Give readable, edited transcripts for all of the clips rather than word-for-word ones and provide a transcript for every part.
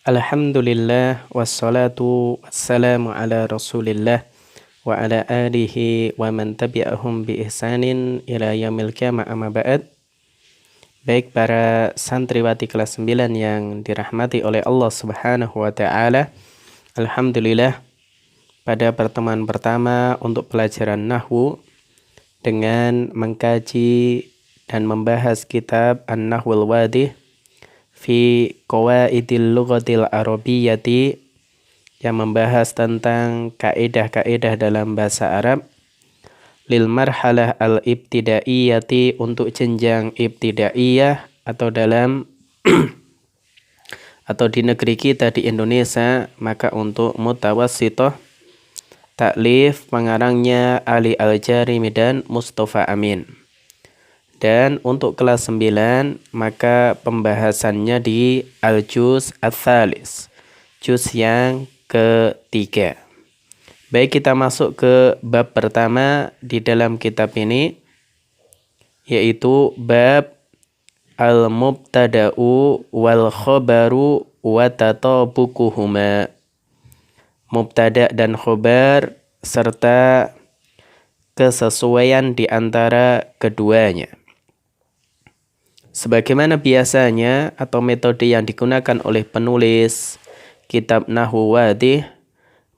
Alhamdulillah wassalatu wassalamu ala Rasulillah wa ala alihi wa man tabi'ahum bi ihsanin ila yaumil qiyamah amma ba'd. Baik para santriwati kelas 9 yang dirahmati oleh Allah Subhanahu wa taala. Alhamdulillah pada pertemuan pertama untuk pelajaran nahwu dengan mengkaji dan membahas kitab An-Nahwul Wadih fi Qawaidil Lughatil Arabiyyati yang membahas tentang kaidah-kaidah dalam bahasa Arab lil marhalah al-ibtidaiyati untuk jenjang ibtidaiyah atau dalam atau di negeri kita di Indonesia maka untuk mutawassithah taklif pengarangnya Ali Al-Jarimi dan Mustafa Amin. Dan untuk kelas 9 maka pembahasannya di Al-Juz Ats-Tsalis, juz yang ketiga. Baik, kita masuk ke bab pertama di dalam kitab ini, yaitu bab Al-Mubtada'u wal Khobaru wa tatabukuhuma. Mubtada' dan khobar serta kesesuaian di antara keduanya. Sebagaimana biasanya atau metode yang digunakan oleh penulis kitab Nahwu Wadih,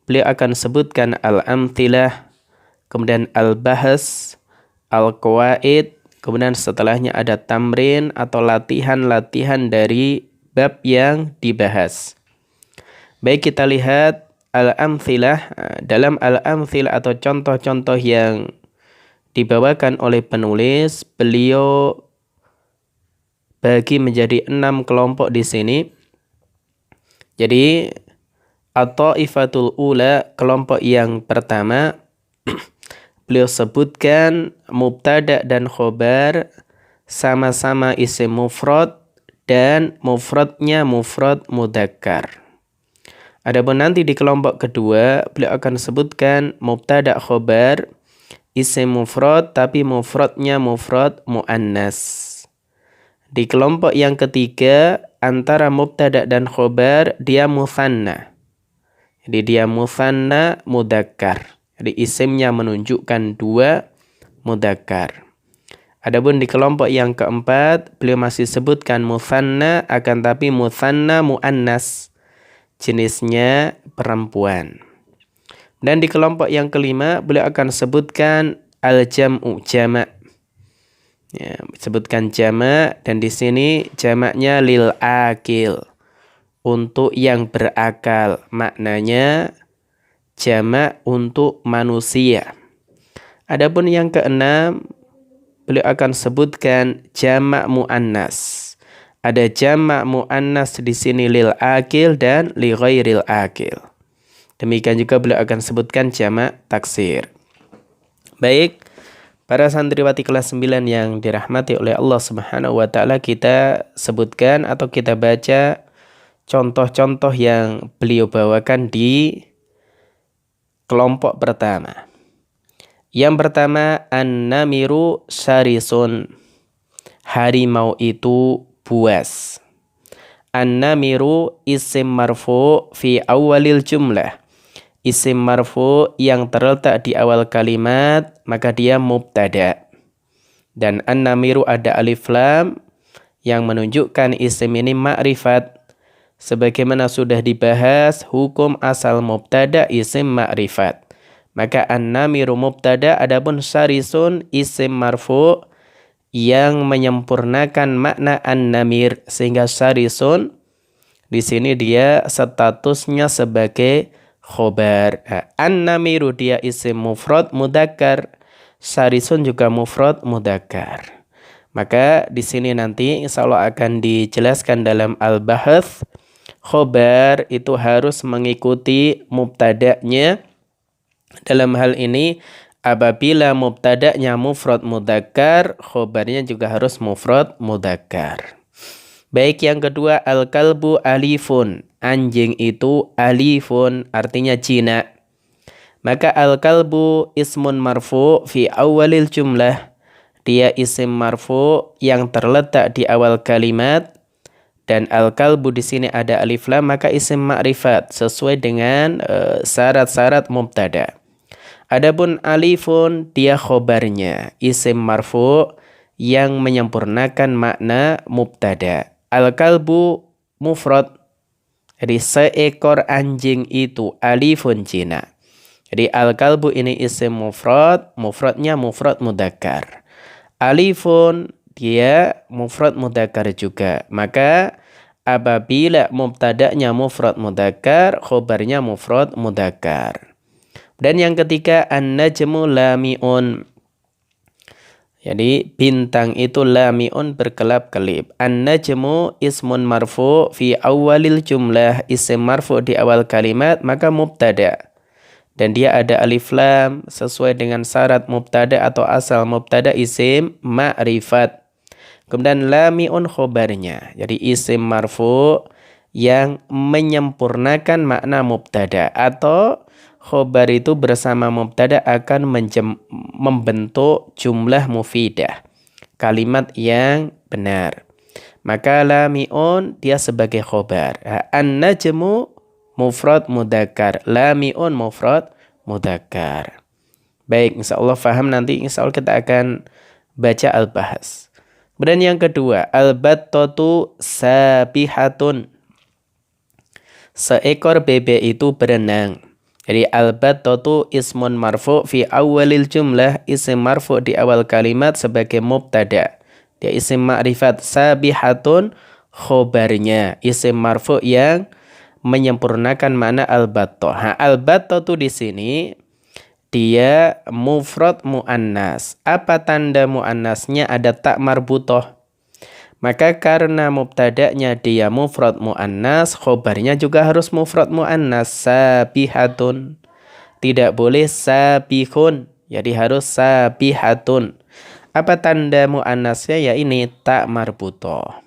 beliau akan sebutkan al-amthilah, kemudian al-bahas, al-qawaid, kemudian setelahnya ada tamrin atau latihan-latihan dari bab yang dibahas. Baik, kita lihat al-amthilah. Dalam al-amthilah atau contoh-contoh yang dibawakan oleh penulis, beliau bagi menjadi 6 kelompok di sini. Jadi at-taifatul ula, kelompok yang pertama, beliau sebutkan mubtada dan khobar sama-sama isim mufrad dan mufradnya mufrad mudzakkar. Adapun nanti di kelompok kedua beliau akan sebutkan mubtada khobar isim mufrad tapi mufradnya mufrad muannas. Di kelompok yang ketiga antara mubtada dan khobar dia mutsanna. Jadi dia mutsanna mudzakkar. Jadi isimnya menunjukkan 2 mudzakkar. Adapun di kelompok yang keempat beliau masih sebutkan mutsanna akan tapi mutsanna muannas. Jenisnya perempuan. Dan di kelompok yang kelima beliau akan sebutkan al-jam'u jamak. Ya, sebutkan jamak dan di sini jamaknya lil akil, untuk yang berakal. Maknanya jamak untuk manusia. Adapun yang keenam beliau akan sebutkan jamak muannas. Ada jamak muannas di sini lil akil dan li ghairil akil. Demikian juga beliau akan sebutkan jamak taksir. Baik, para santriwati kelas 9 yang dirahmati oleh Allah Subhanahu wa taala, kita sebutkan atau kita baca contoh-contoh yang beliau bawakan di kelompok pertama. Yang pertama, an-namiru syarisun. Harimau itu buas. An-namiru isim marfu fi awalil jumlah. Isim marfu yang terletak di awal kalimat, maka dia mubtada. Dan an-namiru ada alif lam yang menunjukkan isim ini ma'rifat. Sebagaimana sudah dibahas hukum asal mubtada isim ma'rifat. Maka an-namiru mubtada, adapun syarisun isim marfu yang menyempurnakan makna an-namir, sehingga syarisun di sini dia statusnya sebagai khobar. An-namiru dia isim mufrad mudzakkar, syarisun juga mufrad mudzakkar. Maka di sini nanti insyaallah akan dijelaskan dalam al-bahats, khobar itu harus mengikuti mubtada'nya. Dalam hal ini apabila mubtada'nya mufrad mudzakkar, khobarnya juga harus mufrad mudzakkar. Baik, yang kedua al-kalbu alifun. Anjing itu alifun, artinya jinak. Maka al-kalbu ismun marfu fi awalil jumlah. Dia isim marfu yang terletak di awal kalimat. dan al-kalbu di sini ada alif lam, maka isim ma'rifat sesuai dengan syarat-syarat mubtada. Adapun alifun dia khobarnya, isim marfu yang menyempurnakan makna mubtada. Al-kalbu mufrad, jadi seekor anjing itu alifun Cina. Jadi al-kalbu ini isim mufrad, mufradnya mufrad mudzakkar. Alifun dia mufrad mudzakkar juga. Maka apabila mubtada'nya mufrad mudzakkar, khobarnya mufrad mudzakkar. Dan yang ketiga an-najmu lami'un. Jadi bintang itu lami'un berkelap-kelip. An-najmu ismun marfu fi awalil jumlah, isim marfu di awal kalimat, maka mubtada. Dan dia ada alif lam sesuai dengan syarat mubtada atau asal mubtada isim ma'rifat. Kemudian lami'un khobarnya. Jadi isim marfu yang menyempurnakan makna mubtada, atau khobar itu bersama mubtada akan membentuk jumlah mufidah, kalimat yang benar. Maka lami'un dia sebagai khobar. An-najmu mufrad mudzakkar, lami'un mufrad mudzakkar. Baik, insyaallah faham, nanti insyaallah kita akan baca al-bahas. Kemudian yang kedua, al-battatu sabihatun. Seekor bebek itu berenang. Jadi al-battatu ismun marfu fi awalil jumlah, isim marfu di awal kalimat sebagai mubtada. Dia isim ma'rifat, sabihatun khobarnya, isim marfu yang menyempurnakan makna al-battah. Al-battatu di sini dia mufrad muannas. Apa tanda muannasnya? Ada tak marbutoh. Maka karena mubtada'nya dia mufrad muannas, khobarnya juga harus mufrad muannas, sabihatun. Tidak boleh sabihun, jadi harus sabihatun. Apa tanda muannasnya? Ya ini tak marbutoh.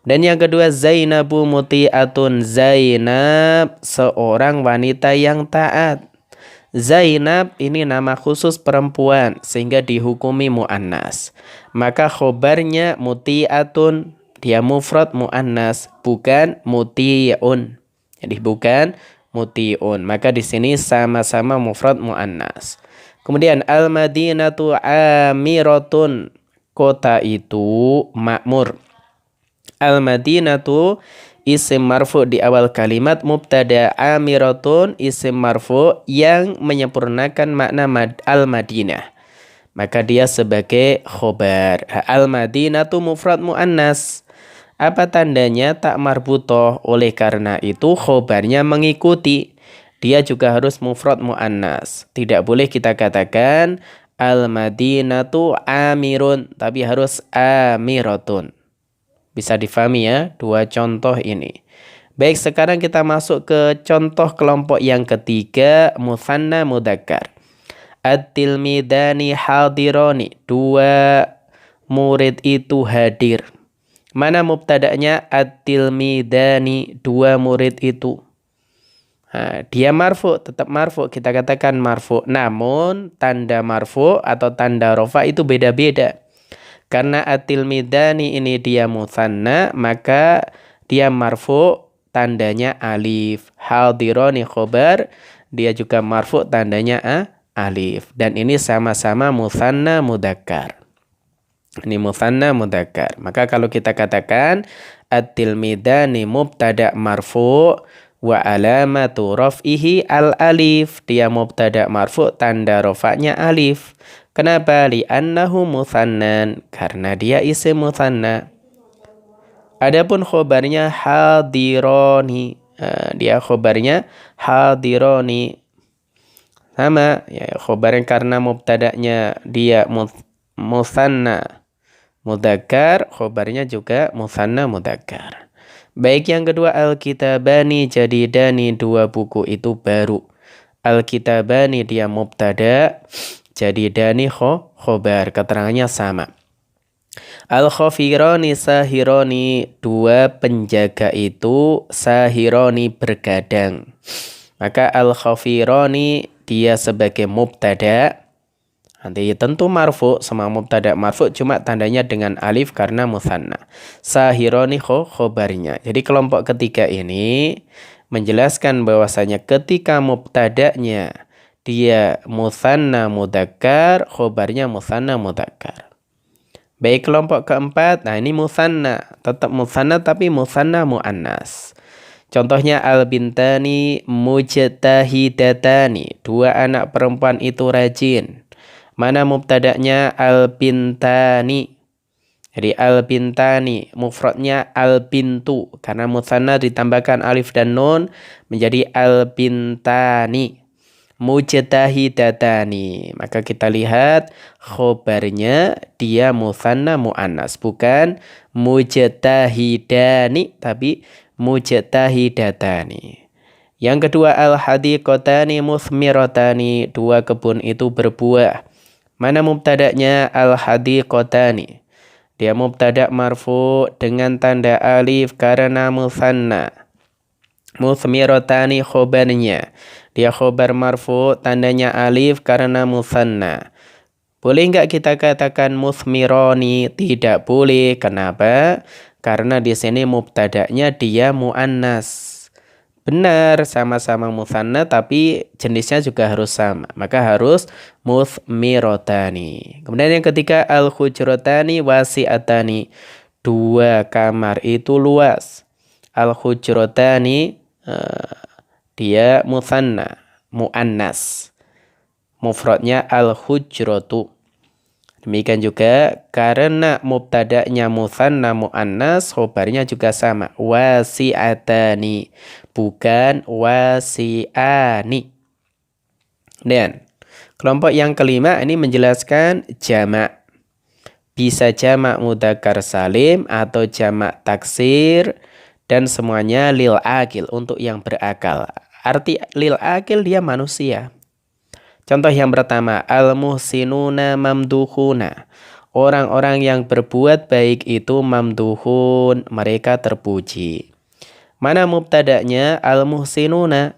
Dan yang kedua, Zainabu muti'atun. Zainab seorang wanita yang taat. Zainab ini nama khusus perempuan sehingga dihukumi muannas. Maka khobarnya muti'atun, dia mufrad muannas, bukan muti'un. Jadi bukan muti'un. Maka di sini sama-sama mufrad muannas. Kemudian al-madinatu amiratun. Kota itu makmur. Al-madinatu isim marfu di awal kalimat, mubtada, amiratun isim marfu yang menyempurnakan makna al-madinah. Maka dia sebagai khobar. Al-madinatu mufrad muannas. Apa tandanya? Tak marbutoh. Oleh karena itu khobarnya mengikuti. Dia juga harus mufrad muannas. Tidak boleh kita katakan al-madinatu amirun, tapi harus amiratun. Bisa difahami ya dua contoh ini. Baik, sekarang kita masuk ke contoh kelompok yang ketiga, mutsanna mudzakkar. At-tilmidani hadironi. Dua murid itu hadir. Mana mubtada'nya? At-tilmidani, dua murid itu. Dia marfu, tetap marfu, kita katakan marfu. Namun tanda marfu atau tanda rofa itu beda-beda. Karena at-tilmidani ini dia mutsanna, maka dia marfu tandanya alif. Hadironi khobar, dia juga marfu tandanya alif. Dan ini sama-sama mutsanna mudzakkar. Ini mutsanna mudzakkar. Maka kalau kita katakan at-tilmidani mubtada marfu wa alamatu raf'ihi al-alif, dia mubtada marfu, tanda rafa'nya alif. Kenapa? Li'annahu mutsannan, karena dia isim mutsanna. Adapun khobarnya hadironi, dia khobarnya hadironi. Sama ya, khobarnya karena mubtada'nya dia mutsanna mudzakkar, khobarnya juga mutsanna mudzakkar. Baik, yang kedua al-kitabani jadidani, dua buku itu baru. Al-kitabani dia mubtada, jadidani khobar, keterangannya sama. Al-khafirani sahironi, dua penjaga itu sahironi bergadang. Maka al-khafironi dia sebagai mubtada, Nanti tentu marfu, semua mubtada marfu, cuma tandanya dengan alif karena musanna. Sahironi khobarnya. Jadi kelompok ketiga ini menjelaskan bahwasanya ketika mubtadanya dia musanna mudzakkar, khobarnya musanna mudzakkar. Baik kelompok keempat, nah ini musanna, tetap musanna tapi musanna muannas. Contohnya al-bintani mujtahidatani, dua anak perempuan itu rajin. Mana mubtada'nya al-bintani. Jadi al-bintani, mufradnya al-bintu. Karena musanna ditambahkan alif dan nun menjadi al-bintani. Mujtahidatani. Maka kita lihat khobarnya dia musanna mu'annas. Bukan mujtahidani tapi mujtahidatani. Yang kedua al-hadiqatani muthmiratani, dua kebun itu berbuah. Mana mubtada'nya al-hadiqatani? Dia mubtada' marfu dengan tanda alif karena musanna. Muthmiratani khobarnya. Dia khobar marfu tandanya alif karena musanna. Boleh enggak kita katakan muthmironi? Tidak boleh. Kenapa? Karena di sini mubtada'nya dia muannas. Benar, sama-sama musanna tapi jenisnya juga harus sama. Maka harus muthmiratani. Kemudian yang ketiga al-hujratani wasi'atani. Dua kamar itu luas. Al-hujratani dia musanna, muannas. Mufradnya al-hujratu. Demikian juga karena mubtada'nya musanna muannas, khobarnya juga sama. Wasi'atani, bukan wasi'ani. Dan kelompok yang kelima ini menjelaskan jamak. Bisa jamak mudzakkar salim atau jamak taksir dan semuanya lil akil, untuk yang berakal. Arti lil akil dia manusia. Contoh yang pertama, al-muhsinuna mamduhuna. Orang-orang yang berbuat baik itu mamduhun, mereka terpuji. Mana mubtada'nya? Al-muhsinuna.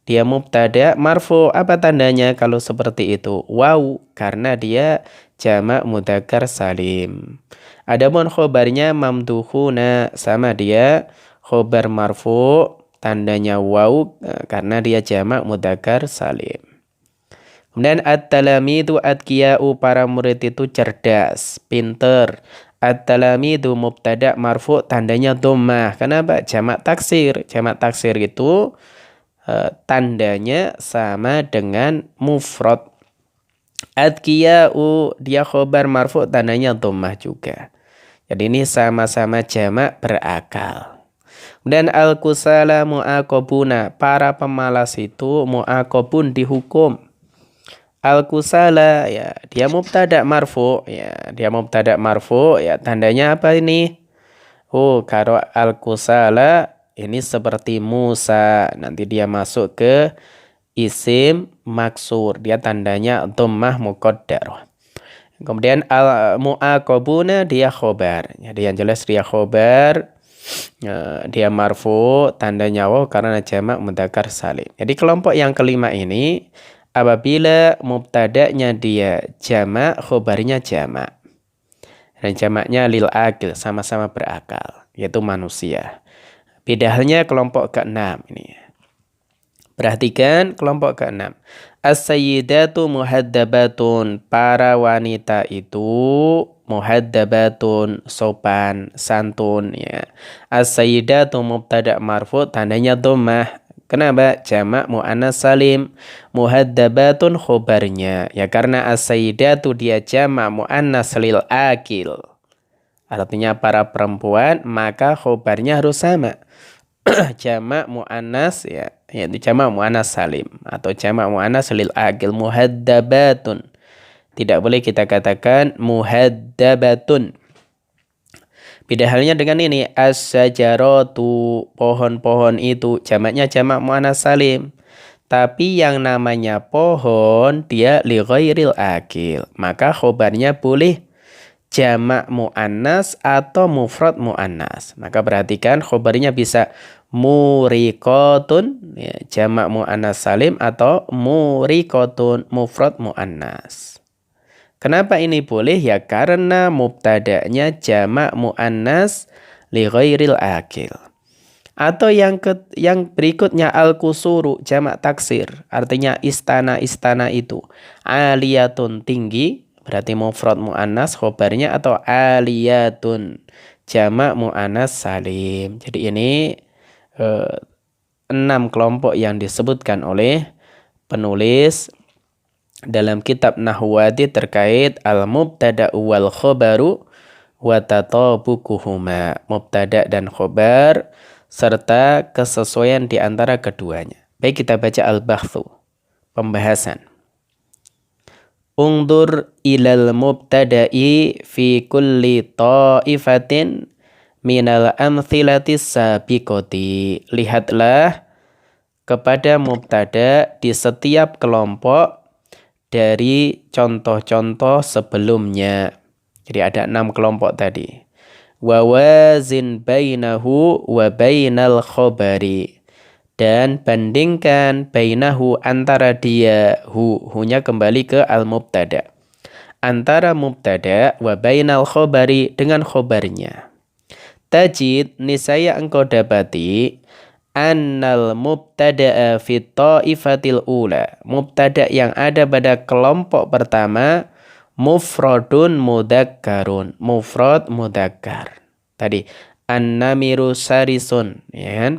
Dia mubtada' marfu. Apa tandanya kalau seperti itu? Waw, karena dia jamak mudzakkar salim. Adapun khobarnya mamduhuna, sama dia khobar marfu, tandanya waw karena dia jamak mudzakkar salim. Kemudian at-talamidu atqiya'u, para murid itu cerdas, pinter. At-talamidu mubtada' marfu, tandanya dhammah. Kenapa? Jamak taksir. Jamak taksir itu tandanya sama dengan mufrad. Atqiya'u dia khobar marfu, tandanya dhammah juga. Jadi ini sama-sama jamak berakal. Dan al-kusala mu'aqabuna, para pemalas itu mu'aqabun dihukum. Al-kusala ya dia mubtada' marfu, ya dia mubtada' marfu, ya tandanya apa ini? Oh, kalau al-kusala ini seperti Musa, nanti dia masuk ke isim maksur, dia tandanya dhammah muqaddarah. Kemudian al-mu'aqabuna dia khobar. Jadi yang jelas dia khobar, dia marfu, tandanya waw karena jamak mudzakkar salim. Jadi kelompok yang kelima ini apabila mubtada'nya dia jamak, khobarnya jamak. Dan jamaknya lil akil, sama-sama berakal, yaitu manusia. Beda halnya kelompok keenam ini. Perhatikan kelompok keenam. As-sayyidatu muhaddabatun, para wanita itu muhaddabatun, sopan, santun ya. As-sayyidatu mubtada' marfu, tandanya dhammah. Kenapa? Jamak muannas salim. Muhaddabatun khobarnya. Ya karena as-sayyidatu dia jamak muannas lil akil. Artinya para perempuan, maka khobarnya harus sama. Jamak muannas ya, yaitu jamak muannas salim atau jamak muannas lil akil, muhaddabatun. Tidak boleh kita katakan muhaddabatun. Beda halnya dengan ini, as-sajaratu, pohon-pohon itu, jamaknya jamak muannas salim. Tapi yang namanya pohon dia li ghairil akil, maka khobarnya boleh jamak muannas atau mufrad muannas. Maka perhatikan khobarnya bisa muriqatun ya, jamak muannas salim atau muriqatun mufrad muannas. Kenapa ini boleh? Ya karena mubtada'nya jamak muannas li ghairil akil. Atau yang berikutnya al-kusuru jamak taksir, artinya istana-istana itu. Aliyatun tinggi, berarti mufrad muannas khobarnya, atau aliyatun jamak muannas salim. Jadi ini 6 kelompok yang disebutkan oleh penulis dalam kitab Nahwati terkait al-mubtada' wal khobaru wa tatabukuhuma, mubtada' dan khobar serta kesesuaian di antara keduanya. Baik, kita baca al-bahthu, pembahasan. Ungdur ilal mubtada'i fi kulli ta'ifatin minal amthilatis sabiqoti. Lihatlah kepada mubtada di setiap kelompok dari contoh-contoh sebelumnya. Jadi ada 6 kelompok tadi. Wa wazin bainahu wa bainal khobari. Dan bandingkan bainahu antara dia, hunya kembali ke al-mubtada. Antara mubtada wa bainal khobari dengan khobarnya. Tajid, niscaya engkau dapati annal mubtada'a fi ta'ifatil ula. Mubtada yang ada pada kelompok pertama mufradun mudakkarun. Mufrad mudakkar. Tadi an-namiru sarisun, ya kan?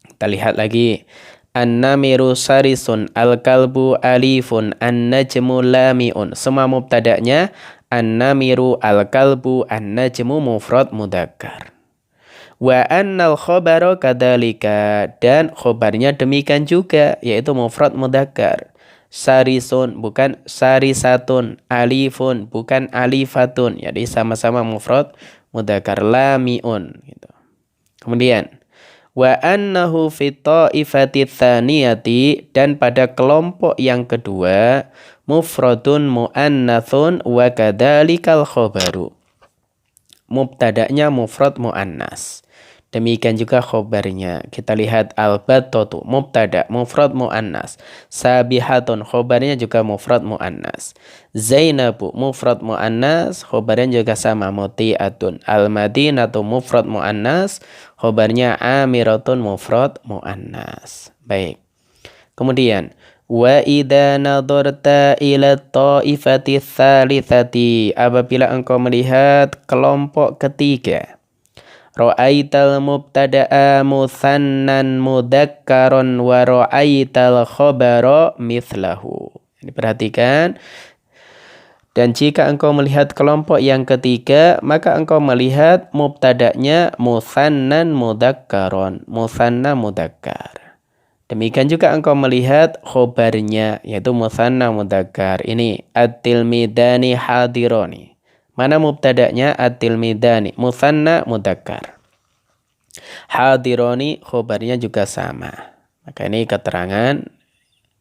Kita lihat lagi. An-namiru sarisun, al-kalbu alifun, an-najmu lamiun. Semua mubtada'nya an-namiru, al-kalbu, an-najmu mufrad mudakkar. Wa annal khobaro kadalika, dan khobarnya demikian juga, yaitu mufrad mudakkar. Sarisun bukan sarisatun, alifun bukan alifatun, jadi sama-sama mufrad mudakkar. Lamiun gitu. Kemudian wa annahu fi ta'ifati tsaniyati, dan pada kelompok yang kedua mufradun muannatsun wa kadzalikal khabaru. Mubtada'nya mufrad muannas. Demikian juga khobarnya. Kita lihat al-battatu mubtada mufrad muannas. Sabihatun khobarnya juga mufrad muannas. Zainabu mufrad muannas, khobarnya juga sama muti'atun. Al-madinatu mufrad muannas, khobarnya amiratun mufrad muannas. Baik. Kemudian wa idza nadarta ila ta'ifati tsalitsati, apabila engkau melihat kelompok ketiga, ra'aital mubtada'a musannan mudakkaron wa ra'aital khabara mithlahu. Ini perhatikan. Dan jika engkau melihat kelompok yang ketiga, maka engkau melihat mubtada'nya musannan mudakkaron, musanna mudakkar. Demikian juga engkau melihat khobarnya, yaitu musanna mudakkar. Ini at-tilmidani hadironi. Mana mubtada'nya? At-tilmidani musanna mudakkar. Hadironi khobarnya juga sama. Maka ini keterangan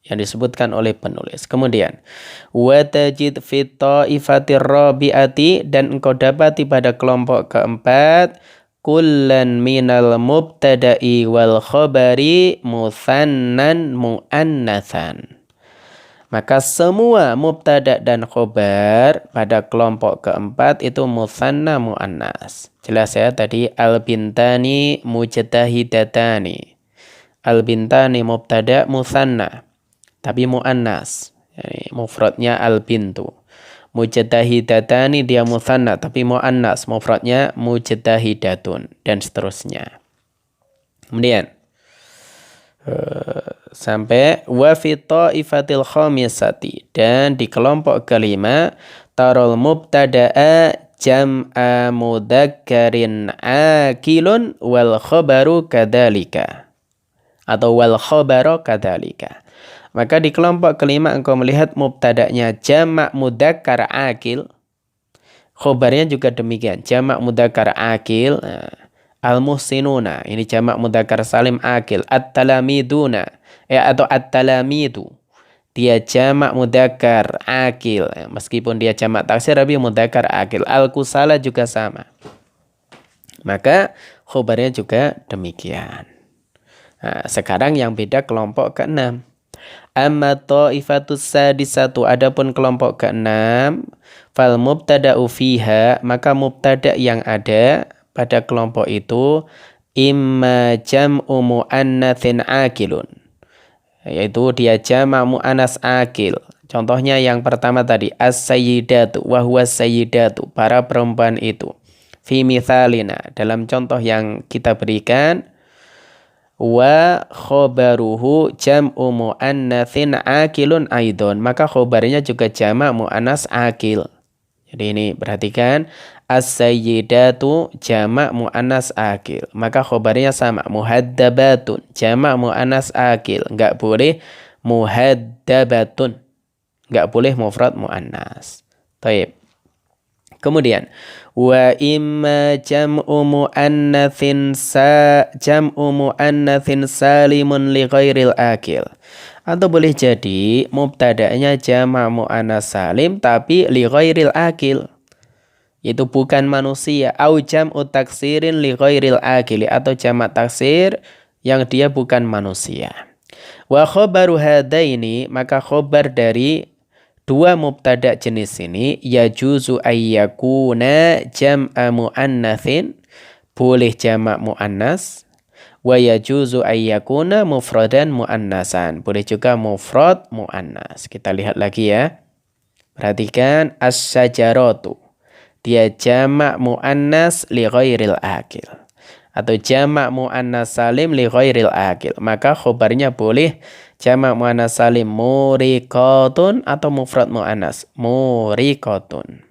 yang disebutkan oleh penulis. Kemudian wa tajid fi ta'ifatir rabi'ati, dan engkau dapati pada kelompok keempat kullan minal mubtada'i wal khabari musannan muannatsan. Maka semua mubtada dan khobar pada kelompok keempat itu musanna muannas. Jelas ya tadi al-bintani mujtahidatani. Al-bintani mubtada musanna tapi muannas. Yani mufradnya al-bintu. Mujtahidatani dia musanna tapi muannas, mufradnya mujtahidatun, dan seterusnya. Kemudian sampai wa fi ta'ifatil khamisati, dan di kelompok kelima tarol mubtada'a jam'a mudakkarin akilun wal khabaru kadzalika, atau wal khabaru kadzalika. Maka di kelompok kelima engkau melihat mubtada'nya jamak mudakkar akil, khabarnya juga demikian jamak mudakkar akil. Al-muhsinuna, ini jamak mudzakkar salim akil. At-talamiduna, atau at-talamidu, dia jamak mudzakkar akil. Meskipun dia jamak taksir tapi mudzakkar akil. Al-kusala juga sama. Maka khobarnya juga demikian. Nah, sekarang yang beda kelompok ke-6. Amma ta'ifatus sadisatu, adapun kelompok keenam, fal mubtada'u fiha, maka mubtada' yang ada pada kelompok itu imma jam'u muannatsin akilun, yaitu dia jamak muannas akil. Contohnya yang pertama tadi as-sayyidatu wa huwa sayyidatu, para perempuan itu. Fi mithalina, dalam contoh yang kita berikan, wa khobaruhu jam'u muannatsin akilun aidon, maka khobarnya juga jamak muannas akil. Jadi ini perhatikan, as-sayyidatu jamak muannas akil, maka khobarnya sama, muhaddabatun jamak muannas akil, enggak boleh muhaddabatun, enggak boleh mufrad muannas. Baik. Kemudian wa imma jam'u muannatsin salimun li ghairil akil, atau boleh jadi mubtada'nya jamak muannas salim tapi li ghairil akil, itu bukan manusia, au jam'u taksirin li ghairil akil, atau jamak taksir yang dia bukan manusia. Wa khobaru hadaini, maka khobar dari dua mubtada' jenis ini yajuzu ayyakuna jam'a muannatsin, boleh jamak muannas, wa yajuzu ayyakuna mufradan muannasan, boleh juga mufrad muannas. Kita lihat lagi ya. Perhatikan as-sajaratu, dia jamak muannas li ghairil akil, atau jamak muannas salim li ghairil akil, maka khobarnya boleh jamak muannas salim muriqatun atau mufrad muannas muriqatun.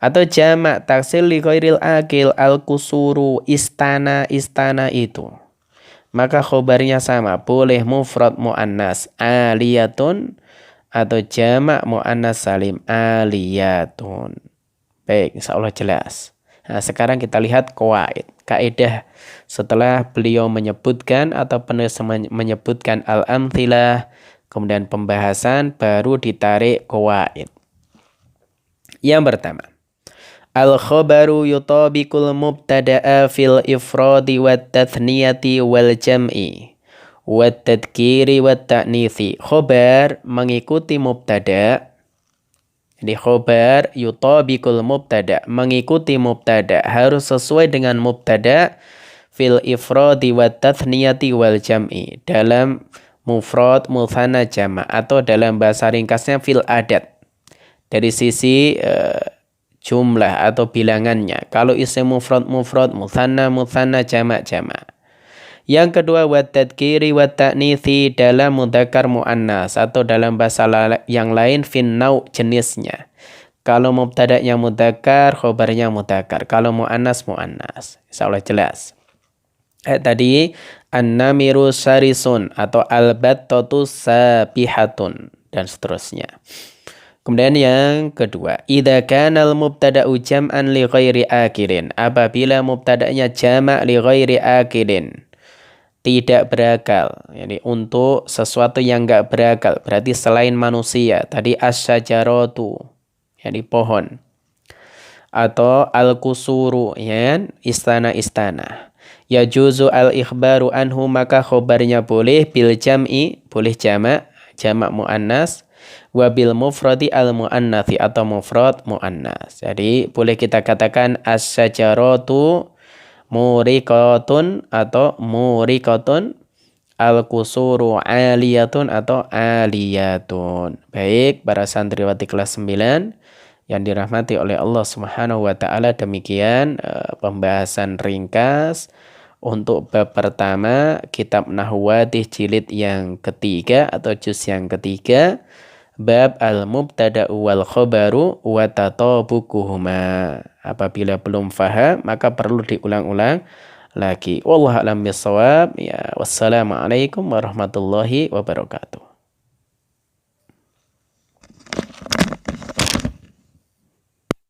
Atau jamak taksir li ghairil akil al-kusuru, istana itu, maka khobarnya sama, boleh mufrad muannas aliyatun atau jamak muannas salim aliyatun. Baik, insyaallah jelas. Nah, sekarang kita lihat kaidah setelah beliau menyebutkan atau penulis menyebutkan al-amthilah, kemudian pembahasan, baru ditarik qawaid. Yang pertama, al-khabaru yutabiqul mubtada'a fil ifradi wat tathniyati wal jam'i wat tadhkiri wat ta'nitsi. Khabar mengikuti mubtada'. Jadi khobar yutabiqul mubtada', mengikuti mubtada', harus sesuai dengan mubtada' fil ifradi wat tathniyati wal jam'i, dalam mufrad, mutsanna, jama', atau dalam bahasa ringkasnya fil adat, dari sisi jumlah atau bilangannya. Kalau isim mufrad, mutsanna, jama'. Yang kedua, wat tadhkiri wat ta'nitsi, dalam mudzakkar muannas atau dalam bahasa yang lain fin nau', jenisnya. Kalau mubtada'nya mudzakkar, khobarnya mudzakkar. Kalau muannas, insyaallah jelas. Tadi an-namiru sarisun atau al-battatu sabihatun dan seterusnya. Kemudian yang kedua, idza kana al-mubtada'u jam'an li ghairi akilin, apabila mubtada'nya jamak li ghairi akilin, tidak berakal, yani untuk sesuatu yang enggak berakal, berarti selain manusia. Tadi as-syajaratu, yani pohon, atau al-kusuru, ya, istana-istana. Yajuzu al-ikhbaru anhu, maka khobarnya boleh bil jam'i, boleh jamak muannas, wa bil mufradi al-muannatsi, atau mufrad muannas. Jadi boleh kita katakan as-syajaratu muriqatun atau muriqatun, al-kusuru aliyatun atau aliyatun. Baik, para santriwati kelas 9 yang dirahmati oleh Allah Subhanahu wa taala, demikian pembahasan ringkas untuk bab pertama kitab Nahwadih jilid yang ketiga atau juz yang ketiga, bab al-mubtada'u wal khabaru wa tatabuquhuma. Apabila belum faham, maka perlu diulang-ulang lagi. Wallahu a'lam bishawab. Ya, wassalamualaikum warahmatullahi wabarakatuh.